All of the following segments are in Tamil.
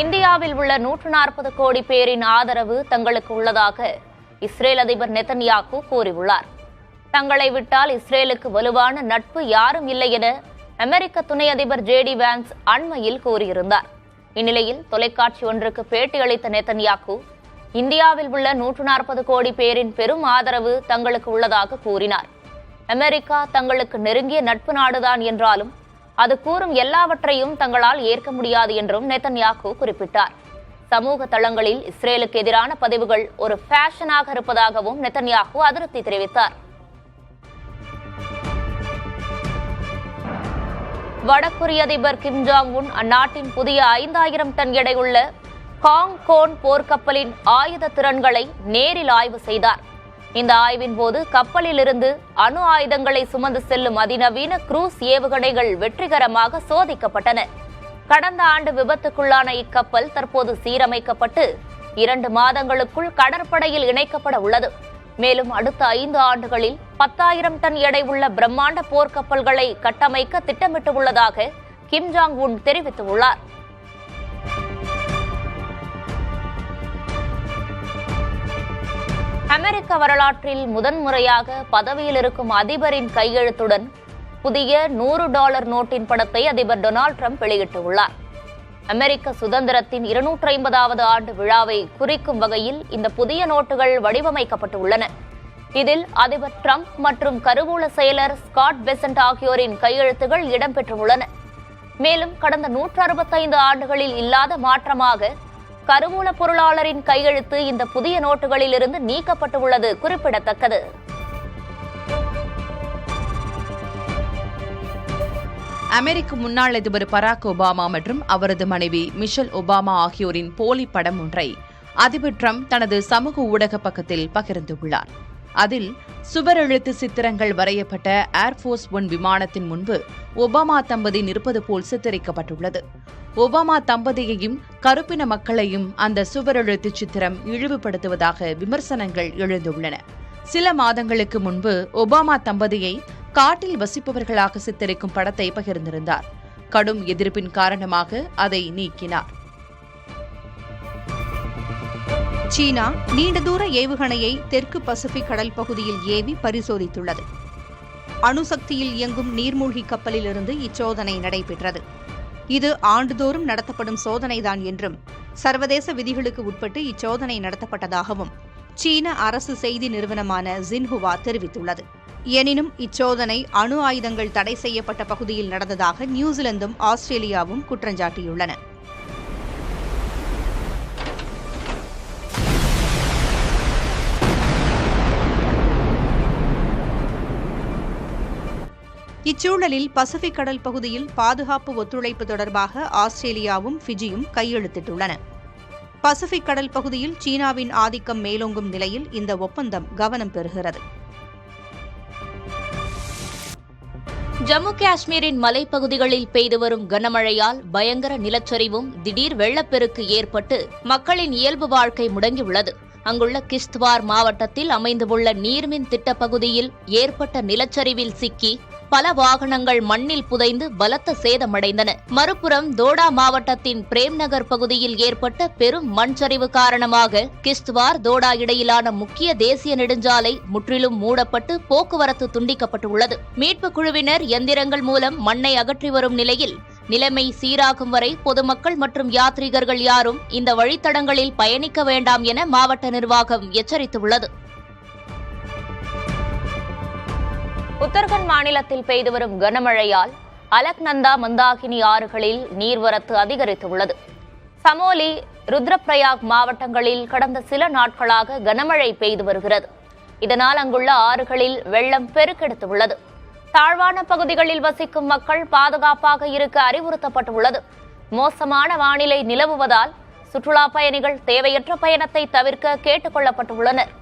இந்தியாவில் உள்ள 140 கோடி பேரின் ஆதரவு தங்களுக்கு உள்ளதாக இஸ்ரேல் அதிபர் நெதன்யாகு கூறியுள்ளார். தங்களை விட்டால் இஸ்ரேலுக்கு வலுவான நட்பு யாரும் இல்லை என அமெரிக்க துணை அதிபர் JD வான்ஸ் அண்மையில் கூறியிருந்தார். இந்நிலையில் தொலைக்காட்சி ஒன்றுக்கு பேட்டியளித்த நெதன்யாகு இந்தியாவில் உள்ள 140 கோடி பேரின் பெரும் ஆதரவு தங்களுக்கு உள்ளதாக கூறினார். அமெரிக்கா தங்களுக்கு நெருங்கிய நட்பு நாடுதான் என்றாலும் அது கூறும் எல்லாவற்றையும் தங்களால் ஏற்க முடியாது என்றும் நெதன்யாகு குறிப்பிட்டார். சமூக தளங்களில் இஸ்ரேலுக்கு எதிரான பதிவுகள் ஒரு ஃபேஷனாக இருப்பதாகவும் நெதன்யாகு அதிருப்தி தெரிவித்தார். வடகொரிய அதிபர் கிம் ஜாங் உன் அந்நாட்டின் புதிய 5000 டன் எடையுள்ள காங்கோன் போர்க்கப்பலின் ஆயுத திறன்களை நேரில் ஆய்வு செய்தார். இந்த ஆய்வின் போது கப்பலில் இருந்து அணு ஆயுதங்களை சுமந்து செல்லும் அதிநவீன குரூஸ் ஏவுகணைகள் வெற்றிகரமாக சோதிக்கப்பட்டன. கடந்த ஆண்டு விபத்துக்குள்ளான இக்கப்பல் தற்போது சீரமைக்கப்பட்டு 2 மாதங்களுக்குள் கடற்படையில் இணைக்கப்பட உள்ளது. மேலும் அடுத்த 5 ஆண்டுகளில் 10,000 டன் எடை உள்ள பிரம்மாண்ட போர்க்கப்பல்களை கட்டமைக்க திட்டமிட்டுள்ளதாக கிம் ஜாங் உன் தெரிவித்துள்ளார். அமெரிக்க வரலாற்றில் முதன்முறையாக பதவியில் இருக்கும் அதிபரின் கையெழுத்துடன் புதிய $100 நோட்டின் படத்தை அதிபர் டொனால்டு டிரம்ப் வெளியிட்டுள்ளார். அமெரிக்க சுதந்திரத்தின் 250வது ஆண்டு விழாவை குறிக்கும் வகையில் இந்த புதிய நோட்டுகள் வடிவமைக்கப்பட்டுள்ளன. இதில் அதிபர் டிரம்ப் மற்றும் கருவூல செயலர் ஸ்காட் பெசன்ட் ஆகியோரின் கையெழுத்துகள் இடம்பெற்றுள்ளன. மேலும் கடந்த 165 ஆண்டுகளில் இல்லாத மாற்றமாக கருவூல பொருளாளரின் கையெழுத்து இந்த புதிய நோட்டுகளில் இருந்து நீக்கப்பட்டுள்ளது குறிப்பிடத்தக்கது. அமெரிக்க முன்னாள் அதிபர் பராக் ஒபாமா மற்றும் அவரது மனைவி மிஷல் ஒபாமா ஆகியோரின் போலி படம் ஒன்றை அதிபர் டிரம்ப் தனது சமூக ஊடக பக்கத்தில் பகிர்ந்துள்ளார். அதில் சுவரெழுத்து சித்திரங்கள் வரையப்பட்ட ஏர்போர்ஸ் 1 விமானத்தின் முன்பு ஒபாமா தம்பதி நிற்பது போல் சித்தரிக்கப்பட்டுள்ளது. ஒபாமா தம்பதியையும் கருப்பின மக்களையும் அந்த சுவரெழுத்து சித்திரம் இழிவுபடுத்துவதாக விமர்சனங்கள் எழுந்துள்ளன. சில மாதங்களுக்கு முன்பு ஒபாமா தம்பதியை காட்டில் வசிப்பவர்களாக சித்தரிக்கும் படத்தை பகிர்ந்திருந்தார். கடும் எதிர்ப்பின் காரணமாக அதை நீக்கினார். சீனா நீண்ட தூர ஏவுகணையை தெற்கு பசிபிக் கடல் பகுதியில் ஏவி பரிசோதித்துள்ளது. அணுசக்தியில் இயங்கும் நீர்மூழ்கி கப்பலிலிருந்து இச்சோதனை நடைபெற்றது. இது ஆண்டுதோறும் நடத்தப்படும் சோதனைதான் என்றும் சர்வதேச விதிகளுக்கு உட்பட்டு இச்சோதனை நடத்தப்பட்டதாகவும் சீன அரசு செய்தி நிறுவனமான ஜின்ஹுவா தெரிவித்துள்ளது. எனினும் இச்சோதனை அணு ஆயுதங்கள் தடை செய்யப்பட்ட பகுதியில் நடந்ததாக நியூசிலாந்தும் ஆஸ்திரேலியாவும் குற்றஞ்சாட்டியுள்ளன. இச்சூழலில் பசிபிக் கடல் பகுதியில் பாதுகாப்பு ஒத்துழைப்பு தொடர்பாக ஆஸ்திரேலியாவும் ஃபிஜியும் கையெழுத்திட்டுள்ளன. பசிபிக் கடல் பகுதியில் சீனாவின் ஆதிக்கம் மேலோங்கும் நிலையில் இந்த ஒப்பந்தம் கவனம் பெறுகிறது. ஜம்மு காஷ்மீரின் மலைப்பகுதிகளில் பெய்து வரும் கனமழையால் பயங்கர நிலச்சரிவும் திடீர் வெள்ளப்பெருக்கு ஏற்பட்டு மக்களின் இயல்பு வாழ்க்கை முடங்கியுள்ளது. அங்குள்ள கிஷ்த்வார் மாவட்டத்தில் அமைந்துள்ள நீர்மின் திட்ட பகுதியில் ஏற்பட்ட நிலச்சரிவில் சிக்கி பல வாகனங்கள் மண்ணில் புதைந்து பலத்த சேதமடைந்தன. மறுபுறம் தோடா மாவட்டத்தின் பிரேம்நகர் பகுதியில் ஏற்பட்ட பெரும் மண் சரிவு காரணமாக கிஷ்த்வார் தோடா இடையிலான முக்கிய தேசிய நெடுஞ்சாலை முற்றிலும் மூடப்பட்டு போக்குவரத்து துண்டிக்கப்பட்டுள்ளது. மீட்பு குழுவினர் எந்திரங்கள் மூலம் மண்ணை அகற்றி வரும் நிலையில் நிலைமை சீராகும் வரை பொதுமக்கள் மற்றும் யாத்ரீகர்கள் யாரும் இந்த வழித்தடங்களில் பயணிக்க வேண்டாம் என மாவட்ட நிர்வாகம் எச்சரித்துள்ளது. உத்தரகண்ட் மாநிலத்தில் பெய்து வரும் கனமழையால் அலக்நந்தா மந்தாகினி ஆறுகளில் நீர்வரத்து அதிகரித்துள்ளது. சமோலி ருத்ரப்பிரயாக் மாவட்டங்களில் கடந்த சில நாட்களாக கனமழை பெய்து வருகிறது. இதனால் அங்குள்ள ஆறுகளில் வெள்ளம் பெருக்கெடுத்துள்ளது. தாழ்வான பகுதிகளில் வசிக்கும் மக்கள் பாதுகாப்பாக இருக்க அறிவுறுத்தப்பட்டுள்ளது. மோசமான வானிலை நிலவுவதால் சுற்றுலா பயணிகள் தேவையற்ற பயணத்தை தவிர்க்க கேட்டுக் கொள்ளப்பட்டுள்ளனர்.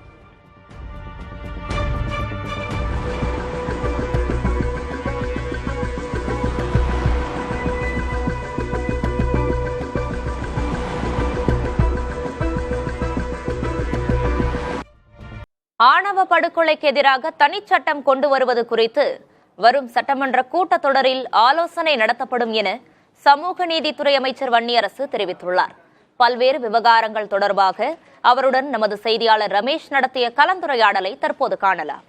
ஆணவ படுகொலைக்கு எதிராக தனிச்சட்டம் கொண்டு வருவது குறித்து வரும் சட்டமன்ற கூட்டத்தொடரில் ஆலோசனை நடத்தப்படும் என சமூக நீதித்துறை அமைச்சர் வன்னியரசு தெரிவித்துள்ளார். பல்வேறு விவகாரங்கள் தொடர்பாக அவருடன் நமது செய்தியாளர் ரமேஷ் நடத்திய கலந்துரையாடலை தற்போது காணலாம்.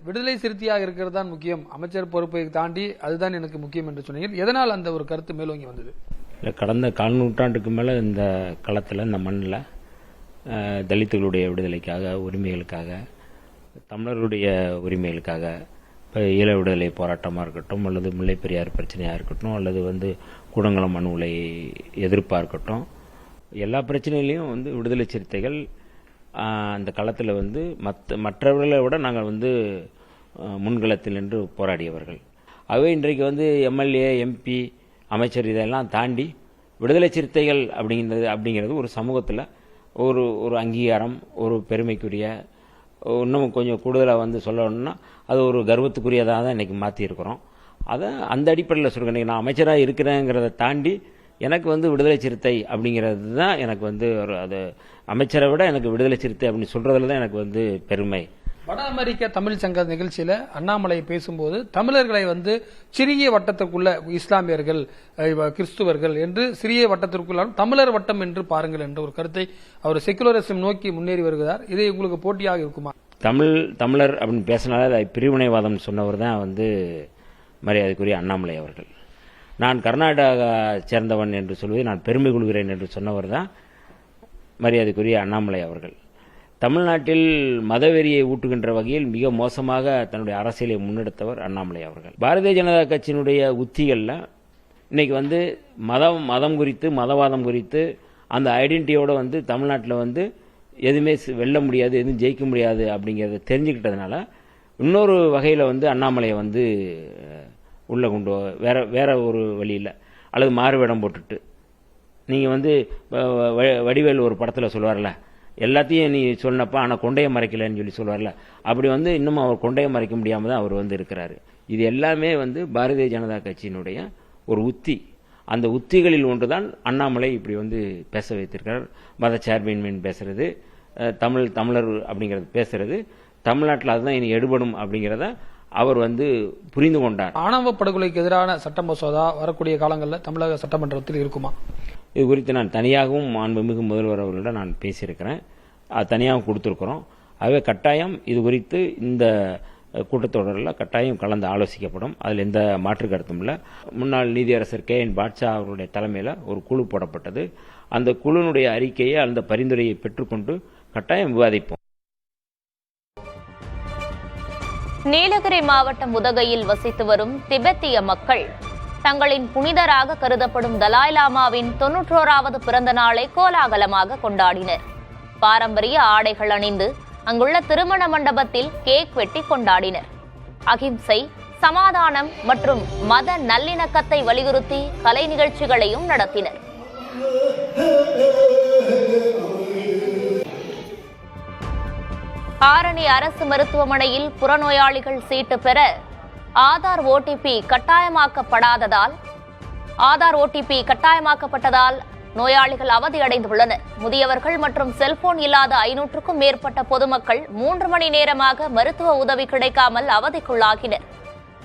விடுதலை சிறுத்தையாக இருக்கிறது தான் முக்கியம், அமைச்சர் பொறுப்பை தாண்டி அதுதான் எனக்கு முக்கியம் என்று சொன்னீங்க. எதனால் அந்த ஒரு கருத்து மேலோங்கி வந்தது? கடந்த 4 நூற்றாண்டுக்கு மேலே இந்த களத்தில், இந்த மண்ணில் தலித்துகளுடைய விடுதலைக்காக, உரிமைகளுக்காக, தமிழர்களுடைய உரிமைகளுக்காக, இப்போ ஈழ விடுதலை போராட்டமாக இருக்கட்டும், அல்லது முல்லை பெரியார் பிரச்சனையாக இருக்கட்டும், அல்லது கூடங்குளம் மண் உலை எதிர்ப்பாக இருக்கட்டும், எல்லா பிரச்சனையிலையும் விடுதலை சிறுத்தைகள் அந்த களத்தில் மற்றவர்களை விட நாங்கள் முன்களத்தில் நின்று போராடியவர்கள். ஆகவே இன்றைக்கு எம்எல்ஏ, எம்பி, அமைச்சர் இதெல்லாம் தாண்டி விடுதலை சிறுத்தைகள் அப்படிங்கிறது ஒரு சமூகத்தில் ஒரு அங்கீகாரம், ஒரு பெருமைக்குரிய, இன்னும் கொஞ்சம் கூடுதலாக சொல்லணும்னா அது ஒரு கர்வத்துக்குரியதாக தான் இன்றைக்கி மாற்றியிருக்கிறோம். அதை அந்த அடிப்படையில் சொல்கிறேன். நான் அமைச்சராக இருக்கிறேங்கிறத தாண்டி எனக்கு விடுதலை சிறுத்தை அப்படிங்கிறது தான் எனக்கு அது அமைச்சரை விட எனக்கு விடுதலை சிறுத்தை அப்படின்னு சொல்கிறதுல தான் எனக்கு பெருமை. வட அமெரிக்க தமிழ் சங்க நிகழ்ச்சியில் அண்ணாமலை பேசும்போது தமிழர்களை சிறிய வட்டத்திற்குள்ள, இஸ்லாமியர்கள், கிறிஸ்துவர்கள் என்று சிறிய வட்டத்திற்குள்ளாலும் தமிழர் வட்டம் என்று பாருங்கள் என்ற ஒரு கருத்தை அவர் செக்குலரிசம் நோக்கி முன்னேறி வருகிறார். இது உங்களுக்கு போட்டியாக இருக்குமா? தமிழர் அப்படின்னு பேசினாலே அதை பிரிவினைவாதம் சொன்னவர் தான் மரியாதைக்குரிய அண்ணாமலை அவர்கள். நான் கர்நாடகா சேர்ந்தவன் என்று சொல்வதை நான் பெருமை கொள்கிறேன் என்று சொன்னவர் தான் மரியாதைக்குரிய அண்ணாமலை அவர்கள். தமிழ்நாட்டில் மதவெறியை ஊட்டுகின்ற வகையில் மிக மோசமாக தன்னுடைய அரசியலை முன்னெடுத்தவர் அண்ணாமலை அவர்கள். பாரதிய ஜனதா கட்சியினுடைய உத்திகளில் இன்னைக்கு மதம் குறித்து, மதவாதம் குறித்து அந்த ஐடென்டிட்டியோட தமிழ்நாட்டில் எதுவுமே வெல்ல முடியாது, எதுவும் ஜெயிக்க முடியாது அப்படிங்கிறத தெரிஞ்சுக்கிட்டதுனால இன்னொரு வகையில் அண்ணாமலையை உள்ளே கொண்டு வேற ஒரு வழியில், அல்லது மாறுவேடம் போட்டுட்டு, நீங்கள் வடிவேல் ஒரு படத்தில் சொல்லுவார்ல, எல்லாத்தையும் நீ சொன்னப்ப ஆனால் கொண்டையை மறைக்கலன்னு சொல்லி சொல்லுவார்ல, அப்படி இன்னமும் அவர் கொண்டையை மறைக்க முடியாமல் தான் அவர் இருக்கிறாரு. இது எல்லாமே பாரதிய ஜனதா கட்சியினுடைய ஒரு உத்தி. அந்த உத்திகளில் ஒன்றுதான் அண்ணாமலை இப்படி பேச வைத்திருக்கிறார். மதச்சார்பின்மை பேசுறது, தமிழர் அப்படிங்கிறது பேசுறது, தமிழ்நாட்டில் அதுதான் இனி எடுபடும் அப்படிங்கிறத அவர் புரிந்து கொண்டார். ஆணவ படுகொலைக்கு எதிரான சட்ட மசோதா வரக்கூடிய காலங்களில் தமிழக சட்டமன்றத்தில் இருக்குமா? இது குறித்து நான் தனியாகவும் மாண்புமிகு முதல்வர் அவர்களிடம் நான் பேசியிருக்கிறேன். அது தனியாகவும் கொடுத்துருக்குறோம். ஆகவே கட்டாயம் இது குறித்து இந்த கூட்டத்தொடரில் கட்டாயம் கலந்து ஆலோசிக்கப்படும். அதில் எந்த மாற்று கருத்தும் இல்லை. முன்னாள் நீதியரசர் KN பாட்ஷா அவருடைய தலைமையில் ஒரு குழு போடப்பட்டது. அந்த குழுனுடைய அறிக்கையை, அந்த பரிந்துரையை பெற்றுக்கொண்டு கட்டாயம் விவாதிப்போம். நீலகிரி மாவட்டம் உதகையில் வசித்து வரும் திபெத்திய மக்கள் தங்களின் புனிதராக கருதப்படும் தலாய் லாமாவின் 91வது பிறந்த நாளை கோலாகலமாக கொண்டாடினர். பாரம்பரிய ஆடைகள் அணிந்து அங்குள்ள திருமண மண்டபத்தில் கேக் வெட்டி கொண்டாடினர். அகிம்சை, சமாதானம் மற்றும் மத நல்லிணக்கத்தை வலியுறுத்தி கலை நிகழ்ச்சிகளையும் நடத்தினர். ஆரணி அரசு மருத்துவமனையில் புறநோயாளிகள் சீட்டு பெற ஆதார் ஓடிபி கட்டாயமாக்கப்பட்டதால் நோயாளிகள் அவதியடைந்துள்ளனர். முதியவர்கள் மற்றும் செல்போன் இல்லாத 500க்கும் மேற்பட்ட பொதுமக்கள் 3 மணி நேரமாக மருத்துவ உதவி கிடைக்காமல் அவதிக்குள்ளாகினர்.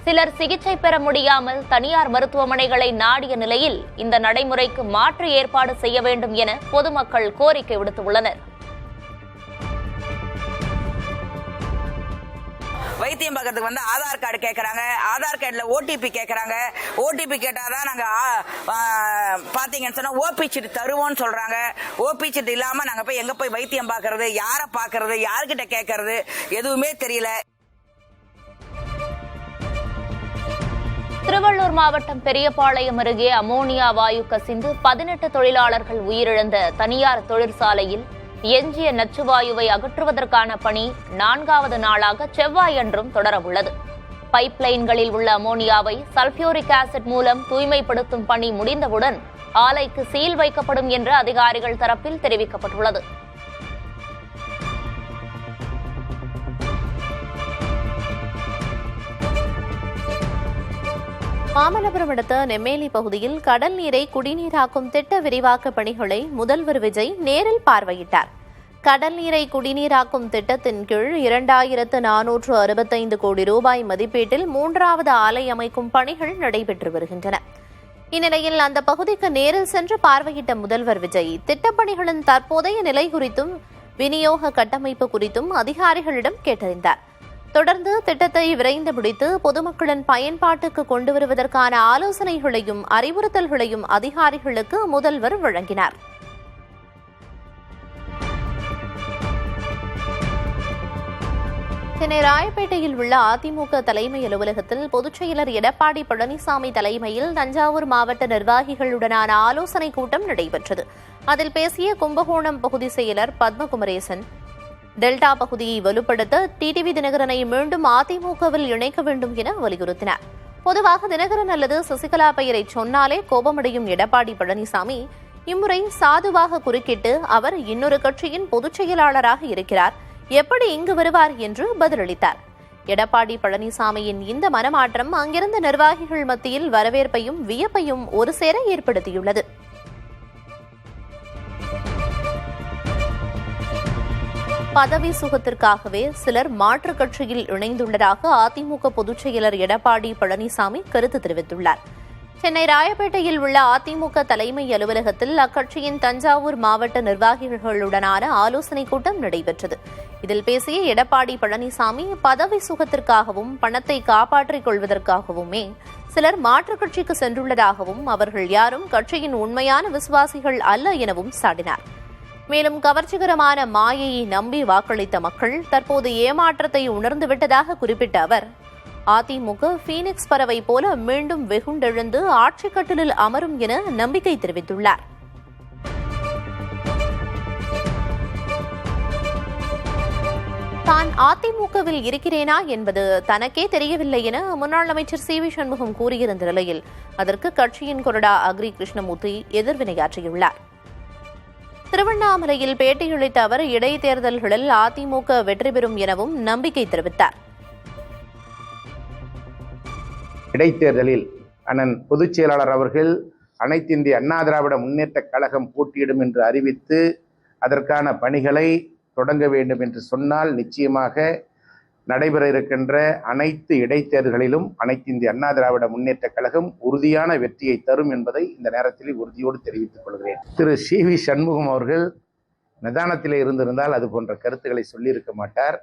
சிலர் சிகிச்சை பெற முடியாமல் தனியார் மருத்துவமனைகளை நாடிய நிலையில் இந்த நடைமுறைக்கு மாற்று ஏற்பாடு செய்ய வேண்டும் என பொதுமக்கள் கோரிக்கை விடுத்துள்ளனர். வைத்தியம் பார்க்கறதுக்கு ஆதார் கார்டு கேட்கறாங்க. ஆதார் கார்டுல ஓடிபி கேட்கறாங்க. ஓடிபி கேட்டாதான் நாங்க பாத்தீங்கன்னு சொன்னா ஓபி சீட்டு தருவோம்னு சொல்றாங்க. ஓபி சீட்டு இல்லாம நாங்க போய் எங்க போய் வைத்தியம் பார்க்கறது, யாரை பார்க்கறது, யார்கிட்ட கேட்கறது எதுவுமே தெரியல. திருவள்ளூர் மாவட்டம் பெரியபாளையம் அருகே அமோனியா வாயு கசிந்து 18 தொழிலாளர்கள் உயிரிழந்த தனியார் தொழிற்சாலையில் எஞ்சிய நச்சுவாயுவை அகற்றுவதற்கான பணி 4வது நாளாக செவ்வாயன்றும் தொடரவுள்ளது. பைப்லைன்களில் உள்ள அமோனியாவை சல்பியூரிக் ஆசிட் மூலம் தூய்மைப்படுத்தும் பணி முடிந்தவுடன் ஆலைக்கு சீல் வைக்கப்படும் என்று அதிகாரிகள் தரப்பில் தெரிவிக்கப்பட்டுள்ளது. மாமல்லபுரம் அடுத்த நெம்மேலி பகுதியில் கடல் நீரை குடிநீராக்கும் திட்ட விரிவாக்க பணிகளை முதல்வர் விஜய் நேரில் பார்வையிட்டார். கடல் நீரை குடிநீராக்கும் திட்டத்தின் கீழ் 2465 கோடி ரூபாய் மதிப்பீட்டில் 3வது ஆலை அமைக்கும் பணிகள் நடைபெற்று வருகின்றன. இந்நிலையில் அந்த பகுதிக்கு நேரில் சென்று பார்வையிட்ட முதல்வர் விஜய் திட்டப்பணிகளின் தற்போதைய நிலை குறித்தும் விநியோக கட்டமைப்பு குறித்தும் அதிகாரிகளிடம் கேட்டறிந்தார். தொடர்ந்து திட்டத்தை விரைந்து முடித்து பொதுமக்களின் பயன்பாட்டுக்கு கொண்டு வருவதற்கான ஆலோசனைகளையும் அறிவுறுத்தல்களையும் அதிகாரிகளுக்கு முதல்வர் வழங்கினார். சென்னை ராயப்பேட்டையில் உள்ள அதிமுக தலைமை அலுவலகத்தில் பொதுச் செயலர் எடப்பாடி பழனிசாமி தலைமையில் தஞ்சாவூர் மாவட்ட நிர்வாகிகளுடனான ஆலோசனைக் கூட்டம் நடைபெற்றது. அதில் பேசிய கும்பகோணம் பகுதி செயலர் பத்மகுமரேசன், டெல்டா பகுதியை வலுப்படுத்த டிடிவி தினகரனை மீண்டும் அதிமுகவில் இணைக்க வேண்டும் என வலியுறுத்தினார். பொதுவாக தினகரன் அல்லது சசிகலா பெயரை சொன்னாலே கோபமடையும் எடப்பாடி பழனிசாமி இம்முறை சாதுவாக குறுக்கிட்டு அவர் இன்னொரு கட்சியின் பொதுச் செயலாளராக இருக்கிறார், எப்படி இங்கு வருவார் என்று பதிலளித்தார். எடப்பாடி பழனிசாமியின் இந்த மனமாற்றம் அங்கிருந்த நிர்வாகிகள் மத்தியில் வரவேற்பையும் வியப்பையும் ஒரு சேர ஏற்படுத்தியுள்ளது. பதவி சுகத்திற்காகவே சிலர் மாற்றுக் கட்சியில் இணைந்துள்ளதாக அதிமுக பொதுச் செயலர் எடப்பாடி பழனிசாமி கருத்து தெரிவித்துள்ளார். சென்னை ராயப்பேட்டையில் உள்ள அதிமுக தலைமை அலுவலகத்தில் அக்கட்சியின் தஞ்சாவூர் மாவட்ட நிர்வாகிகளுடனான ஆலோசனைக் கூட்டம் நடைபெற்றது. இதில் பேசிய எடப்பாடி பழனிசாமி பதவி சுகத்திற்காகவும் பணத்தை காப்பாற்றிக் கொள்வதற்காகவுமே சிலர் மாற்றுக் கட்சிக்கு சென்றுள்ளதாகவும் அவர்கள் யாரும் கட்சியின் உண்மையான விசுவாசிகள் அல்ல எனவும் சாடினார். மேலும் கவர்ச்சிகரமான மாயையை நம்பி வாக்களித்த மக்கள் தற்போது ஏமாற்றத்தை உணர்ந்துவிட்டதாக குறிப்பிட்ட அவர் அதிமுக பீனிக்ஸ் பறவை போல மீண்டும் வெகுண்டெழுந்து ஆட்சிக் கட்டிலில் அமரும் என நம்பிக்கை தெரிவித்துள்ளார். தான் அதிமுகவில் இருக்கிறேனா என்பது தனக்கே தெரியவில்லை என முன்னாள் அமைச்சர் சி.வி. சண்முகம் கூறியிருந்த நிலையில் அதற்கு கட்சியின் கொறடா அக்ரி கிருஷ்ணமூர்த்தி எதிர்வினையாற்றியுள்ளார். திருவண்ணாமலையில் பேட்டியளித்த அவர் இடைத்தேர்தல்களில் அதிமுக வெற்றி பெறும் எனவும் நம்பிக்கை தெரிவித்தார். இடைத்தேர்தலில் அண்ணன் பொதுச் செயலாளர் அவர்கள் அனைத்து இந்திய அண்ணா திராவிட முன்னேற்ற கழகம் போட்டியிடும் என்று அறிவித்து அதற்கான பணிகளை தொடங்க வேண்டும் என்று சொன்னால் நிச்சயமாக நடைபெற இருக்கின்ற அனைத்து இடைத்தேர்தல்களிலும் அனைத்து இந்திய அண்ணா திராவிட முன்னேற்ற கழகம் உறுதியான வெற்றியை தரும் என்பதை இந்த நேரத்தில் உறுதியோடு தெரிவித்துக் கொள்கிறேன். திரு சி.வி. சண்முகம் அவர்கள் நிதானத்திலே இருந்திருந்தால் அது போன்ற கருத்துக்களை சொல்லியிருக்க மாட்டார்.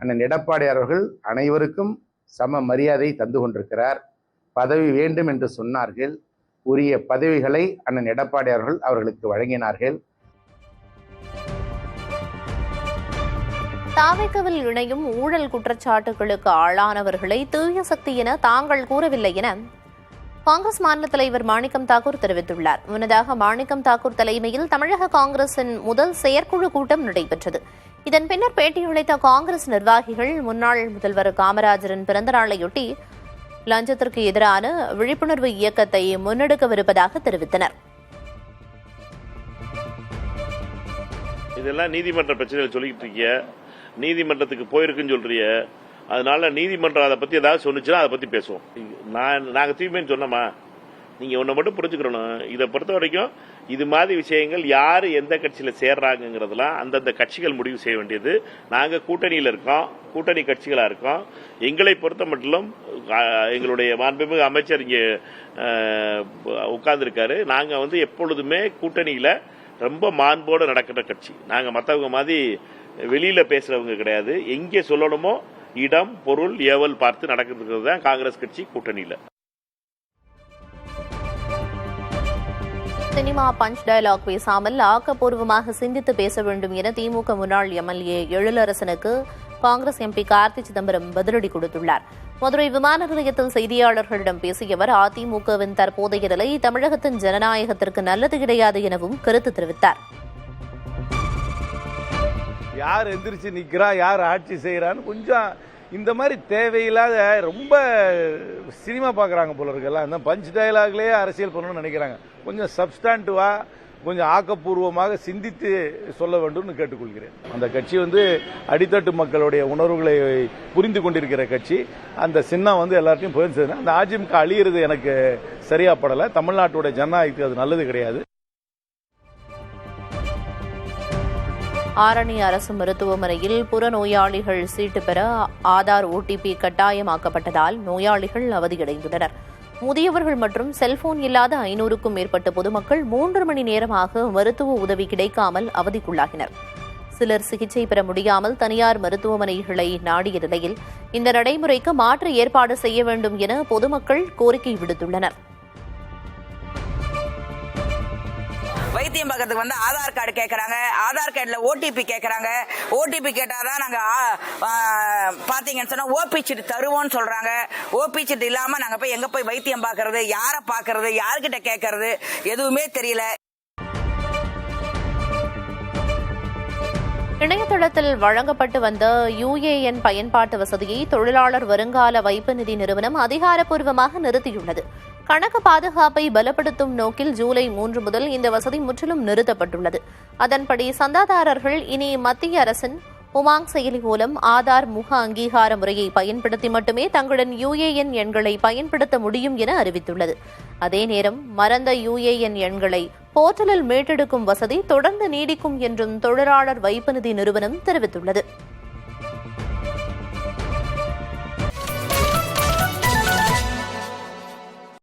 அண்ணன் எடப்பாடி அவர்கள் அனைவருக்கும் சம மரியாதை தந்து கொண்டிருக்கிறார். பதவி வேண்டும் என்று சொன்னார்கள், உரிய பதவிகளை அண்ணன் எடப்பாடி அவர்கள் அவர்களுக்கு வழங்கினார்கள். தாவேக்காவில் இணையும் ஊழல் குற்றச்சாட்டுகளுக்கு ஆளானவர்களை தூய சக்தி என தாங்கள் கூறவில்லை என காங்கிரஸ் மாநில தலைவர் மாணிக்கம் தாக்கூர் தெரிவித்துள்ளார். முன்னதாக மாணிக்கம் தாக்கூர் தலைமையில் தமிழக காங்கிரசின் முதல் செயற்குழு கூட்டம் நடைபெற்றது. இதன் பின்னர் பேட்டியளித்த காங்கிரஸ் நிர்வாகிகள் முன்னாள் முதல்வர் காமராஜரின் பிறந்தநாளையொட்டி லஞ்சத்திற்கு எதிரான விழிப்புணர்வு இயக்கத்தை முன்னெடுக்கவிருப்பதாக தெரிவித்தனர். இதெல்லாம் நீதிமன்ற பிரச்சனைகள் சொல்லிக்கிட்டு இருக்கிய, நீதிமன்றத்துக்கு போயிருக்குன்னு சொல்றிய, அதனால நீதிமன்றம் அதை பத்தி ஏதாவது சொன்னிச்சுன்னா அதை பத்தி பேசுவோம். நாங்க தூய்மைன்னு சொன்னோமா? நீங்க ஒன்றை மட்டும் புரிஞ்சுக்கிறோம், இதை பொறுத்த வரைக்கும் இது மாதிரி விஷயங்கள் யாரு எந்த கட்சியில சேர்றாங்கிறதுலாம் அந்தந்த கட்சிகள் முடிவு செய்ய வேண்டியது. நாங்க கூட்டணியில் இருக்கோம், கூட்டணி கட்சிகளா இருக்கோம். எங்களை பொறுத்த மட்டும் எங்களுடைய மாண்புமிகு அமைச்சர் இங்கே உட்கார்ந்துருக்காரு. நாங்க எப்பொழுதுமே கூட்டணியில ரொம்ப மாண்போடு நடக்கிற கட்சி. நாங்க மற்றவங்க மாதிரி வெளியில பேசுறவங்க கிடையாது. எங்கே சொல்லணுமோ இடம் பொருள் ஏவல் பார்த்து நடக்கிறது தான் காங்கிரஸ் கட்சி கூட்டணியில. சினிமா பஞ்ச் டயலாக் பேசாமல் ஆக்கப்பூர்வமாக சிந்தித்து பேச வேண்டும் என திமுக முன்னாள் எம்எல்ஏ எழிலரசனுக்கு காங்கிரஸ் எம்பி கார்த்தி சிதம்பரம் பதிலடி கொடுத்துள்ளார். மதுரை விமான நிலையத்தில் செய்தியாளர்களிடம் பேசிய அவர் அதிமுகவின் தற்போதைய நிலை தமிழகத்தின் ஜனநாயகத்திற்கு நல்லது கிடையாது எனவும் கருத்து தெரிவித்தார். யார் எந்திரிச்சு நிக்கிறா, யார் ஆட்சி செய்யறான்னு கொஞ்சம் இந்த மாதிரி தேவையில்லாத ரொம்ப சினிமா பார்க்குறாங்க போல இருக்குல்ல. அந்த பஞ்ச் டயலாக்லேயே அரசியல் பண்ணணும்னு நினைக்கிறாங்க. கொஞ்சம் சப்ஸ்டாண்டிவா, கொஞ்சம் ஆக்கப்பூர்வமாக சிந்தித்து சொல்ல வேண்டும்னு கேட்டுக்கொள்கிறேன். அந்த கட்சி அடித்தட்டு மக்களுடைய உணர்வுகளை புரிந்து கொண்டிருக்கிற கட்சி. அந்த சின்னம் எல்லாத்தையும் போய் சேர்ந்து அந்த அதிமுக அழியிறது எனக்கு சரியா படலை. தமிழ்நாட்டுடைய ஜனநாயகத்துக்கு அது நல்லது கிடையாது. ஆரணி அரசு மருத்துவமனையில் புறநோயாளிகள் சீட்டு பெற ஆதார் ஓடிபி கட்டாயமாக்கப்பட்டதால் நோயாளிகள் அவதியடைந்துள்ளனர். முதியவர்கள் மற்றும் செல்போன் இல்லாத 500க்கும் மேற்பட்ட பொதுமக்கள் 3 மணி நேரமாக மருத்துவ உதவி கிடைக்காமல் அவதிக்குள்ளாகினர். சிலர் சிகிச்சை பெற முடியாமல் தனியார் மருத்துவமனைகளை நாடிய நிலையில் இந்த நடைமுறைக்கு மாற்று ஏற்பாடு செய்ய வேண்டும் என பொதுமக்கள் கோரிக்கை விடுத்துள்ளனர். வைத்தியம் பார்க்கறதுக்கு வந்து ஆதார் கார்டு கேட்கறாங்க. ஆதார் கார்டுல ஓடிபி கேட்கறாங்க. ஓடிபி கேட்டாதான் நாங்க பாத்தீங்கன்னு சொன்னா ஓபி சீட்டு தருவோம்னு சொல்றாங்க. ஓபி சீட்டு இல்லாம நாங்க போய் எங்க போய் வைத்தியம் பார்க்கறது, யாரை பார்க்கறது, யார்கிட்ட கேட்கறது எதுவுமே தெரியல. இணையதளத்தில் வழங்கப்பட்டு வந்த UAN பயன்பாட்டு வசதியை தொழிலாளர் வருங்கால வைப்பு நிதி நிறுவனம் அதிகாரப்பூர்வமாக நிறுத்தியுள்ளது. கணக்கு பாதுகாப்பை பலப்படுத்தும் நோக்கில் ஜூலை 3 முதல் இந்த வசதி முற்றிலும் நிறுத்தப்பட்டுள்ளது. அதன்படி சந்தாதாரர்கள் இனி மத்திய அரசின் உமாங் செயலி மூலம் ஆதார் முக அங்கீகார முறையை பயன்படுத்தி மட்டுமே தங்களின் UAN எண்களை பயன்படுத்த முடியும் என அறிவித்துள்ளது. அதே நேரம் மறந்த UAN எண்களை போர்ட்டலில் மீட்டெடுக்கும் வசதி தொடர்ந்து நீடிக்கும் என்றும் தொழிலாளர் வைப்பு நிதி நிறுவனம் தெரிவித்துள்ளது.